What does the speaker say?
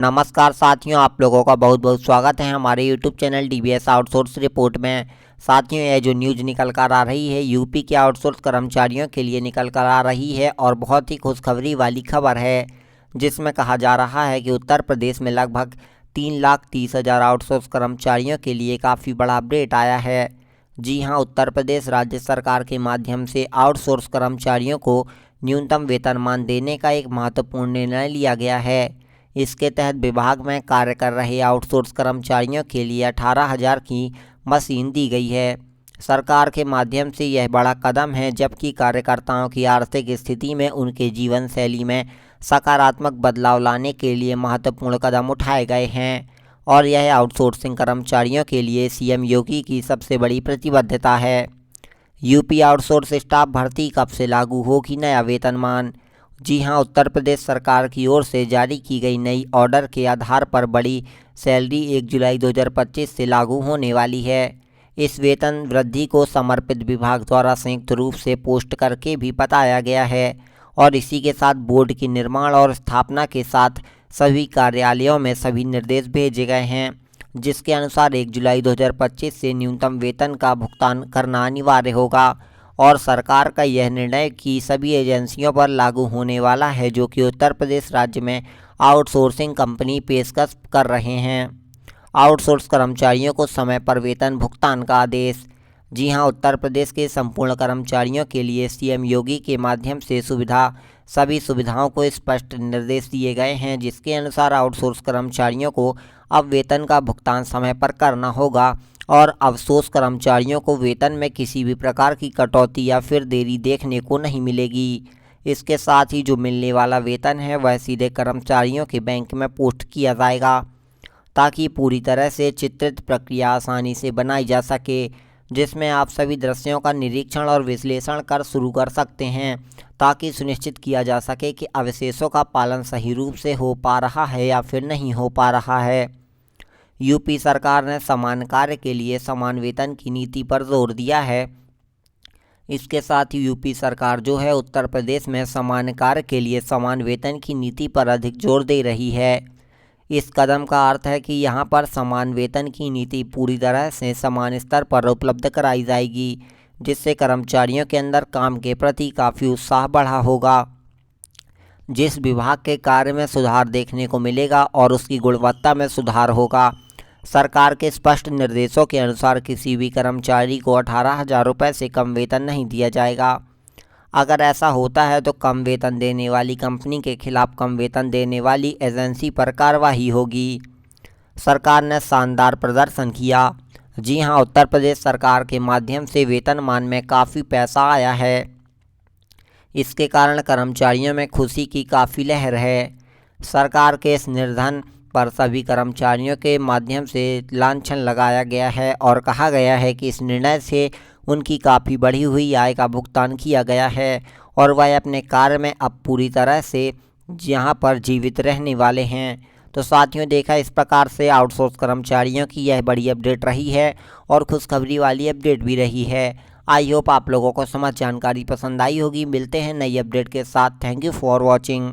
नमस्कार साथियों, आप लोगों का बहुत बहुत स्वागत है हमारे YouTube channel DBS outsource report में। साथियों, यह जो न्यूज़ निकल कर आ रही है यूपी के आउटसोर्स कर्मचारियों के लिए निकल कर आ रही है और बहुत ही खुशखबरी वाली खबर है, जिसमें कहा जा रहा है कि उत्तर प्रदेश में लगभग 3,30,000 आउटसोर्स कर्मचारियों के लिए काफ़ी बड़ा अपडेट आया है। जी हां, उत्तर प्रदेश राज्य सरकार के माध्यम से आउटसोर्स कर्मचारियों को न्यूनतम वेतनमान देने का एक महत्वपूर्ण निर्णय लिया गया है। इसके तहत विभाग में कार्य कर रहे आउटसोर्स कर्मचारियों के लिए 18,000 की मशीन दी गई है। सरकार के माध्यम से यह बड़ा कदम है, जबकि कार्यकर्ताओं की आर्थिक स्थिति में उनके जीवन शैली में सकारात्मक बदलाव लाने के लिए महत्वपूर्ण कदम उठाए गए हैं और यह आउटसोर्सिंग कर्मचारियों के लिए सीएम योगी की सबसे बड़ी प्रतिबद्धता है। यूपी आउटसोर्स स्टाफ भर्ती कब से लागू होगी नया वेतनमान? जी हां, उत्तर प्रदेश सरकार की ओर से जारी की गई नई ऑर्डर के आधार पर बड़ी सैलरी 1 जुलाई 2025 से लागू होने वाली है। इस वेतन वृद्धि को समर्पित विभाग द्वारा संयुक्त रूप से पोस्ट करके भी बताया गया है और इसी के साथ बोर्ड की निर्माण और स्थापना के साथ सभी कार्यालयों में सभी निर्देश भेजे गए हैं, जिसके अनुसार 1 जुलाई 2025 से न्यूनतम वेतन का भुगतान करना अनिवार्य होगा और सरकार का यह निर्णय की सभी एजेंसियों पर लागू होने वाला है जो कि उत्तर प्रदेश राज्य में आउटसोर्सिंग कंपनी पेशकश कर रहे हैं। आउटसोर्स कर्मचारियों को समय पर वेतन भुगतान का आदेश। जी हां, उत्तर प्रदेश के संपूर्ण कर्मचारियों के लिए सीएम योगी के माध्यम से सभी सुविधाओं को स्पष्ट निर्देश दिए गए हैं, जिसके अनुसार आउटसोर्स कर्मचारियों को अब वेतन का भुगतान समय पर करना होगा और अवसोस कर्मचारियों को वेतन में किसी भी प्रकार की कटौती या फिर देरी देखने को नहीं मिलेगी। इसके साथ ही जो मिलने वाला वेतन है वह सीधे कर्मचारियों के बैंक में पोस्ट किया जाएगा, ताकि पूरी तरह से चित्रित प्रक्रिया आसानी से बनाई जा सके, जिसमें आप सभी दृश्यों का निरीक्षण और विश्लेषण कर शुरू कर सकते हैं, ताकि सुनिश्चित किया जा सके कि अवशेषों का पालन सही रूप से हो पा रहा है या फिर नहीं हो पा रहा है। यूपी सरकार ने समान कार्य के लिए समान वेतन की नीति पर जोर दिया है। इसके साथ ही यूपी सरकार जो है उत्तर प्रदेश में समान कार्य के लिए समान वेतन की नीति पर अधिक जोर दे रही है। इस कदम का अर्थ है कि यहाँ पर समान वेतन की नीति पूरी तरह से समान स्तर पर उपलब्ध कराई जाएगी, जिससे कर्मचारियों के अंदर काम के प्रति काफ़ी उत्साह बढ़ा होगा, जिस विभाग के कार्य में सुधार देखने को मिलेगा और उसकी गुणवत्ता में सुधार होगा। सरकार के स्पष्ट निर्देशों के अनुसार किसी भी कर्मचारी को 18,000 रुपये से कम वेतन नहीं दिया जाएगा। अगर ऐसा होता है तो कम वेतन देने वाली कंपनी के खिलाफ कम वेतन देने वाली एजेंसी पर कार्रवाई होगी। सरकार ने शानदार प्रदर्शन किया। जी हां, उत्तर प्रदेश सरकार के माध्यम से वेतनमान में काफ़ी पैसा आया है। इसके कारण कर्मचारियों में खुशी की काफ़ी लहर है। सरकार के इस निर्णय पर सभी कर्मचारियों के माध्यम से लांछन लगाया गया है और कहा गया है कि इस निर्णय से उनकी काफ़ी बढ़ी हुई आय का भुगतान किया गया है और वह अपने कार्य में अब पूरी तरह से यहाँ पर जीवित रहने वाले हैं। तो साथियों, देखा इस प्रकार से आउटसोर्स कर्मचारियों की यह बड़ी अपडेट रही है और खुशखबरी वाली अपडेट भी रही है। आई होप आप लोगों को समझ जानकारी पसंद आई होगी। मिलते हैं नई अपडेट के साथ। Thank you for watching.